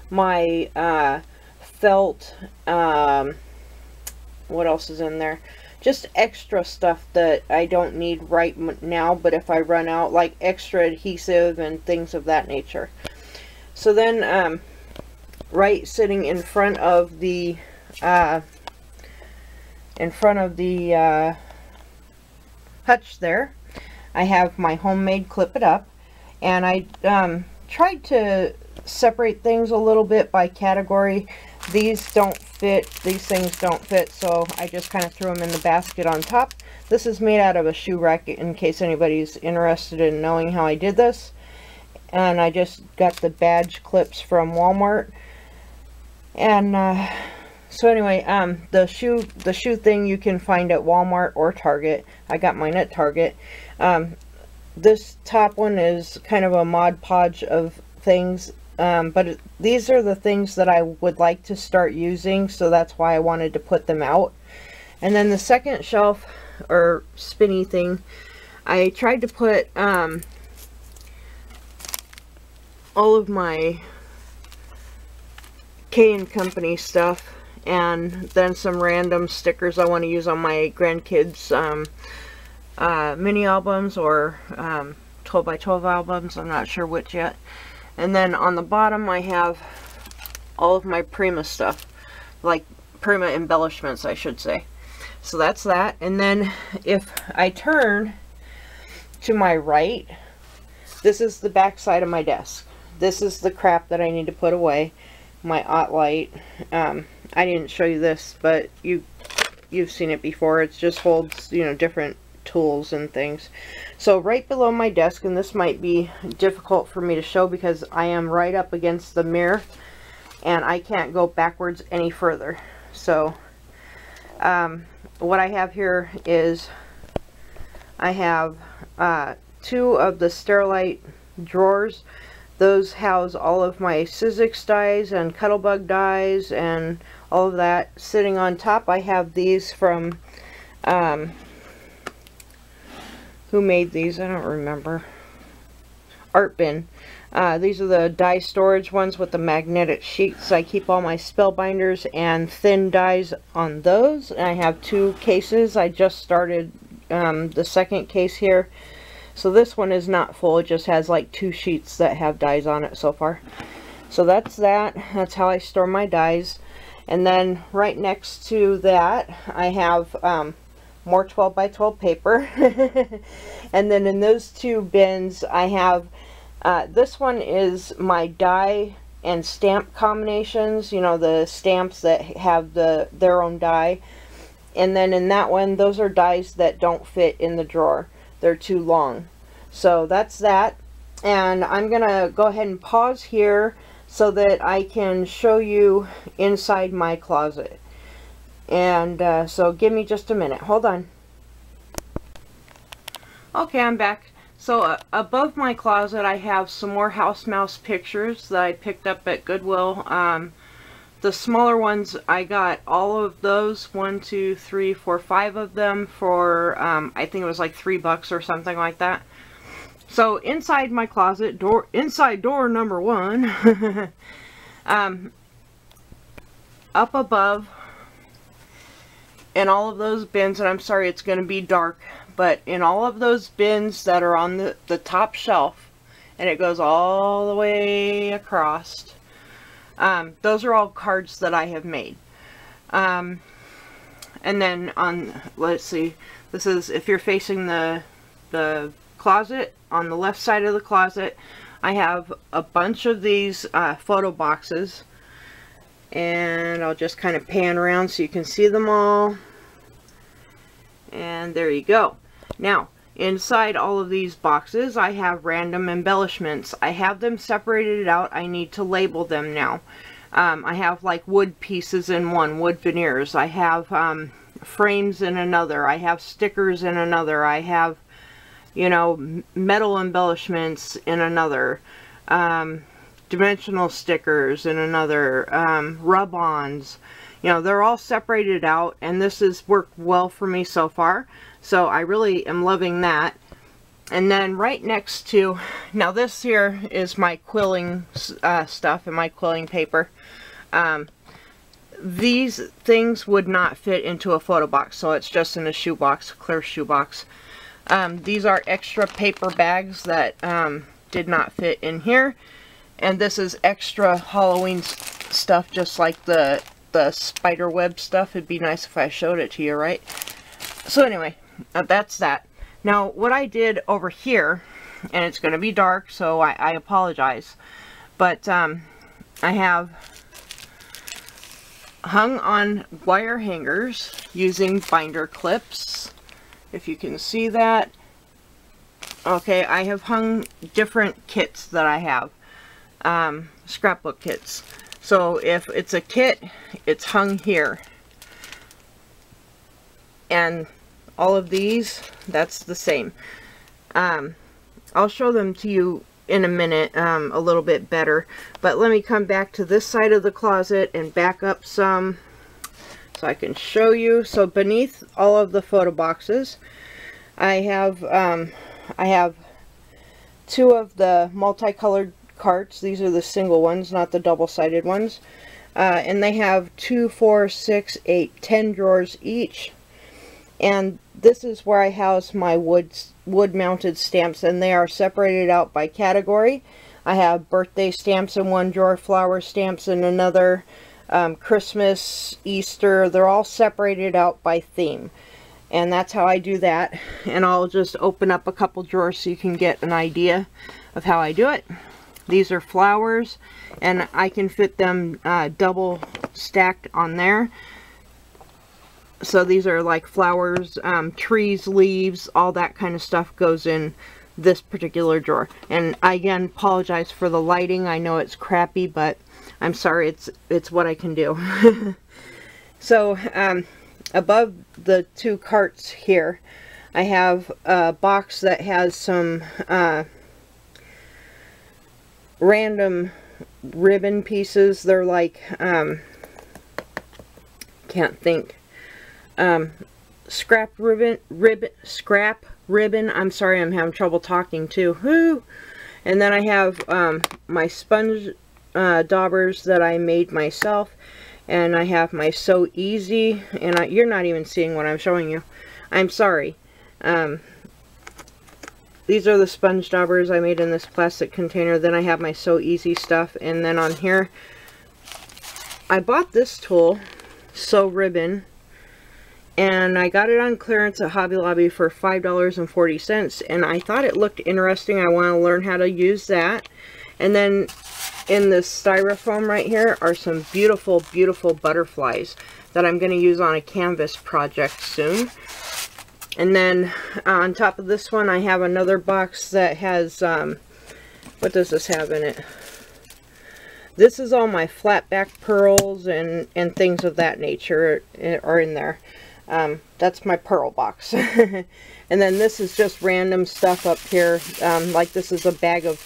my felt, what else is in there? Just extra stuff that I don't need right now, but if I run out, like extra adhesive and things of that nature. So then, right sitting in front of the hutch there, I have my homemade Clip It Up, and I tried to separate things a little bit by category. These don't fit, these things don't fit, so I just kind of threw them in the basket on top. This is made out of a shoe rack in case anybody's interested in knowing how I did this. And I just got the badge clips from Walmart. And so anyway, the shoe thing you can find at Walmart or Target. I got mine at Target. This top one is kind of a Mod Podge of things. But these are the things that I would like to start using, so that's why I wanted to put them out. And then the second shelf, or spinny thing, I tried to put all of my K & Company stuff, and then some random stickers I want to use on my grandkids' mini albums, or 12 by 12 albums, I'm not sure which yet. And then on the bottom I have all of my Prima stuff, like Prima embellishments I should say. So that's that. And then if I turn to my right, this is the back side of my desk. This is the crap that I need to put away. My OttLite. I didn't show you this, but you've seen it before. It just holds, you know, different tools and things. So right below my desk, and this might be difficult for me to show because I am right up against the mirror and I can't go backwards any further. So what I have here is I have 2 of the Sterilite drawers. Those house all of my Sizzix dies and Cuttlebug dies and all of that. Sitting on top I have these from who made these? I don't remember. Art Bin. These are the die storage ones with the magnetic sheets. I keep all my spellbinders and thin dies on those. And I have 2 cases. I just started the second case here. So this one is not full. It just has like 2 sheets that have dies on it so far. So that's that. That's how I store my dies. And then right next to that I have more 12 by 12 paper. And then in those 2 bins I have this one is my die and stamp combinations, you know, the stamps that have their own die. And then in that one, those are dies that don't fit in the drawer. They're too long. So that's that. And I'm gonna go ahead and pause here so that I can show you inside my closet. And so give me just a minute. Hold on. Okay, I'm back. So above my closet I have some more house mouse pictures that I picked up at Goodwill. The smaller ones, I got all of those, 1, 2, 3, 4, 5 of them for I think it was like $3 or something like that. So inside my closet, inside door number 1, up above in all of those bins, and I'm sorry it's going to be dark, but in all of those bins that are on the top shelf, and it goes all the way across, those are all cards that I have made. And then on, let's see, this is, if you're facing the closet, on the left side of the closet, I have a bunch of these photo boxes. And I'll just kind of pan around so you can see them all. And there you go. Now, inside all of these boxes, I have random embellishments. I have them separated out. I need to label them now. I have like wood pieces in one, wood veneers. I have frames in another. I have stickers in another. I have, you know, metal embellishments in another. Dimensional stickers in another. Rub-ons. You know, they're all separated out, and this has worked well for me so far. So I really am loving that. And then right next to, now this here is my quilling stuff and my quilling paper. These things would not fit into a photo box, so it's just in a shoebox, clear shoebox. These are extra paper bags that did not fit in here. And this is extra Halloween stuff, just like the spider web stuff. It'd be nice if I showed it to you, right? So anyway, that's that. Now, what I did over here, and it's going to be dark, so I apologize, but I have hung on wire hangers using binder clips, if you can see that. Okay, I have hung different kits that I have, scrapbook kits. So if it's a kit, it's hung here. And all of these, that's the same. I'll show them to you in a minute a little bit better, but let me come back to this side of the closet and back up some so I can show you. So beneath all of the photo boxes, I have two of the multicolored carts. These are the single ones, not the double-sided ones, and they have 2, 4, 6, 8, 10 drawers each. And this is where I house my wood-mounted stamps, and they are separated out by category. I have birthday stamps in one drawer, flower stamps in another, Christmas, Easter. They're all separated out by theme. And that's how I do that. And I'll just open up a couple drawers so you can get an idea of how I do it. These are flowers, and I can fit them double stacked on there. So these are like flowers, trees, leaves, all that kind of stuff goes in this particular drawer. And I again apologize for the lighting. I know it's crappy, but I'm sorry, it's what I can do. So above the two carts here, I have a box that has some random ribbon pieces. They're like, can't think. Scrap ribbon. I'm sorry, I'm having trouble talking too. Woo! And then I have my sponge daubers that I made myself, and I have my So Easy, and you're not even seeing what I'm showing you. I'm sorry. These are the sponge daubers I made in this plastic container. Then I have my So Easy stuff, and then on here I bought this tool, Sew Ribbon, and I got it on clearance at Hobby Lobby for $5.40, and I thought it looked interesting. I want to learn how to use that. And then in this styrofoam right here are some beautiful, beautiful butterflies that I'm going to use on a canvas project soon. And then on top of this one, I have another box that has, what does this have in it? This is all my flat back pearls and things of that nature are in there. That's my pearl box. And then this is just random stuff up here. Like this is a bag of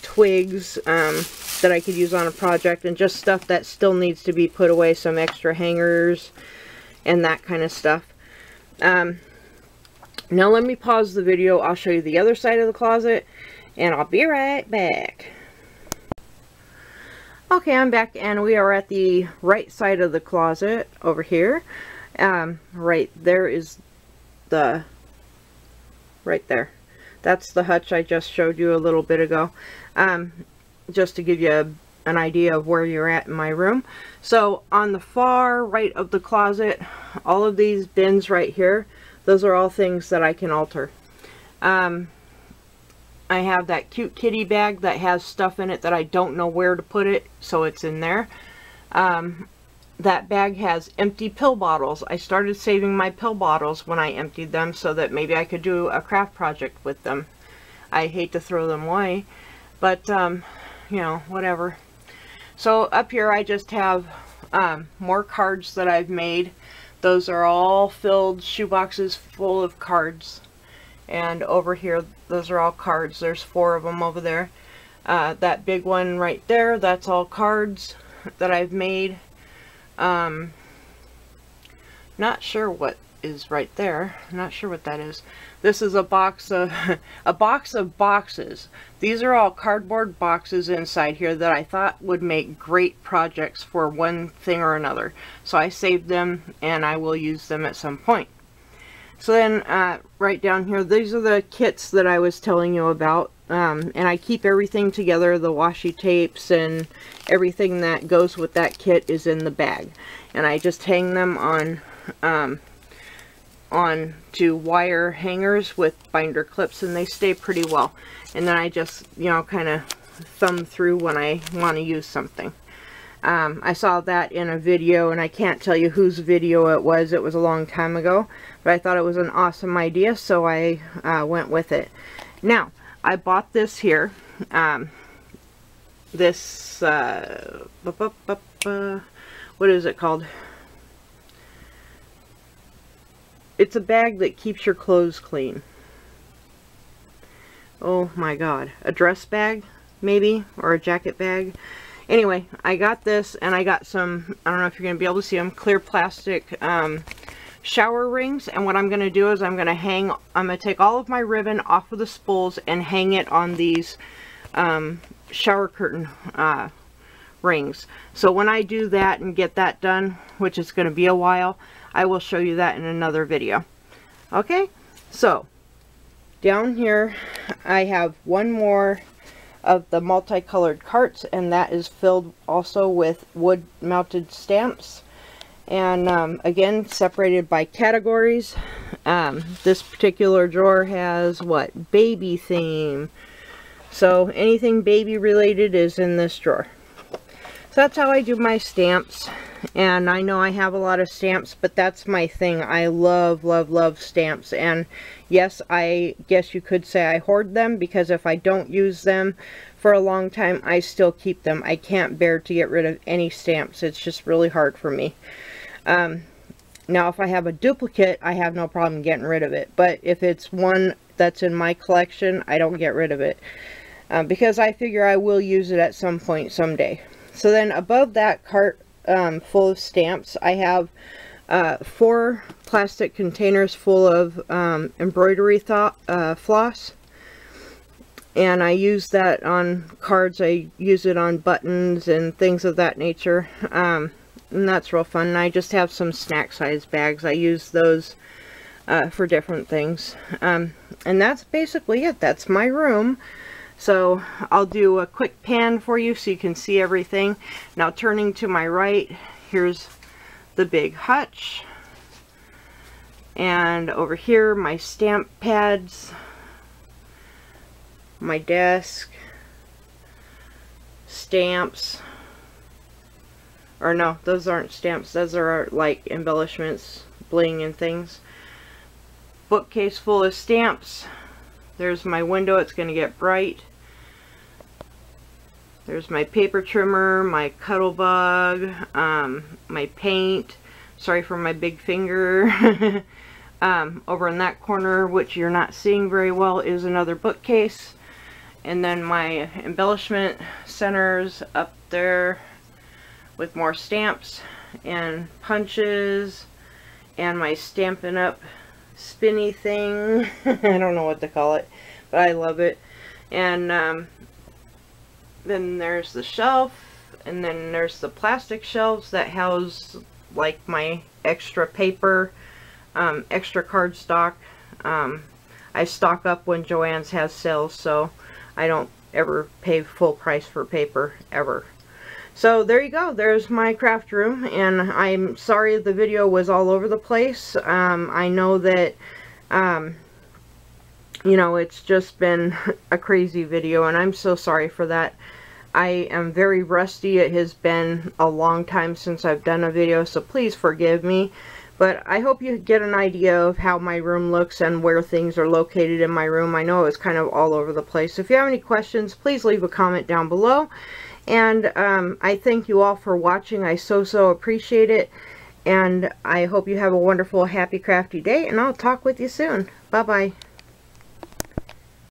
twigs that I could use on a project, and just stuff that still needs to be put away, some extra hangers and that kind of stuff. Now let me pause the video. I'll show you the other side of the closet, and I'll be right back. Okay, I'm back, and we are at the right side of the closet over here. Right there is the, right there. That's the hutch I just showed you a little bit ago. Just to give you an idea of where you're at in my room. So on the far right of the closet, all of these bins right here, those are all things that I can alter. I'm I have that cute kitty bag that has stuff in it that I don't know where to put it, so it's in there. That bag has empty pill bottles. I started saving my pill bottles when I emptied them so that maybe I could do a craft project with them. I hate to throw them away, but you know, whatever. So up here I just have more cards that I've made. Those are all filled shoeboxes full of cards. And over here, those are all cards. There's 4 of them over there. That big one right there, that's all cards that I've made. Not sure what is right there. Not sure what that is. This is a box of boxes. These are all cardboard boxes inside here that I thought would make great projects for one thing or another. So I saved them and I will use them at some point. So then right down here, these are the kits that I was telling you about. And I keep everything together. The washi tapes and everything that goes with that kit is in the bag. And I just hang them on to wire hangers with binder clips, and they stay pretty well. And then I just, you know, kind of thumb through when I want to use something. I saw that in a video, and I can't tell you whose video it was. It was a long time ago, but I thought it was an awesome idea, so I went with it. Now, I bought this here. This, what is it called? It's a bag that keeps your clothes clean. Oh my god. A dress bag, maybe? Or a jacket bag? Anyway, I got this, and I got some, I don't know if you're going to be able to see them, clear plastic shower rings. And what I'm going to do is I'm going to take all of my ribbon off of the spools and hang it on these shower curtain rings. So when I do that and get that done, which is going to be a while, I will show you that in another video. Okay, so down here I have one more of the multicolored carts, and that is filled also with wood mounted stamps, and again separated by categories. This particular drawer has what? Baby theme. So anything baby related is in this drawer. So that's how I do my stamps. And I know I have a lot of stamps, but that's my thing. I love, love, love stamps. And yes, I guess you could say I hoard them, because if I don't use them for a long time, I still keep them. I can't bear to get rid of any stamps. It's just really hard for me. Now, if I have a duplicate, I have no problem getting rid of it. But if it's one that's in my collection, I don't get rid of it. Because I figure I will use it at some point someday. So then above that cart full of stamps, I have 4 plastic containers full of embroidery floss, and I use that on cards. I use it on buttons and things of that nature, and that's real fun. And I just have some snack size bags. I use those for different things, and that's basically it. That's my room. So I'll do a quick pan for you so you can see everything. Now, turning to my right, here's the big hutch. And over here, my stamp pads, my desk, stamps. Or no, those aren't stamps. Those are like embellishments, bling and things. Bookcase full of stamps. There's my window. It's going to get bright. There's my paper trimmer, my cuddle bug, my paint. Sorry for my big finger. Over in that corner, which you're not seeing very well, is another bookcase. And then my embellishment centers up there with more stamps and punches and my Stampin' Up spinny thing. I don't know what to call it, but I love it. And then there's the shelf, and then there's the plastic shelves that house like my extra paper, extra cardstock. I stock up when Joann's has sales, so I don't ever pay full price for paper, ever. So there you go. There's my craft room, and I'm sorry the video was all over the place. I know that you know, it's just been a crazy video, and I'm so sorry for that. I am very rusty. It has been a long time since I've done a video, so please forgive me. But I hope you get an idea of how my room looks and where things are located in my room. I know it's kind of all over the place. If you have any questions, please leave a comment down below. And I thank you all for watching. I so appreciate it. And I hope you have a wonderful, happy, crafty day. And I'll talk with you soon. Bye-bye.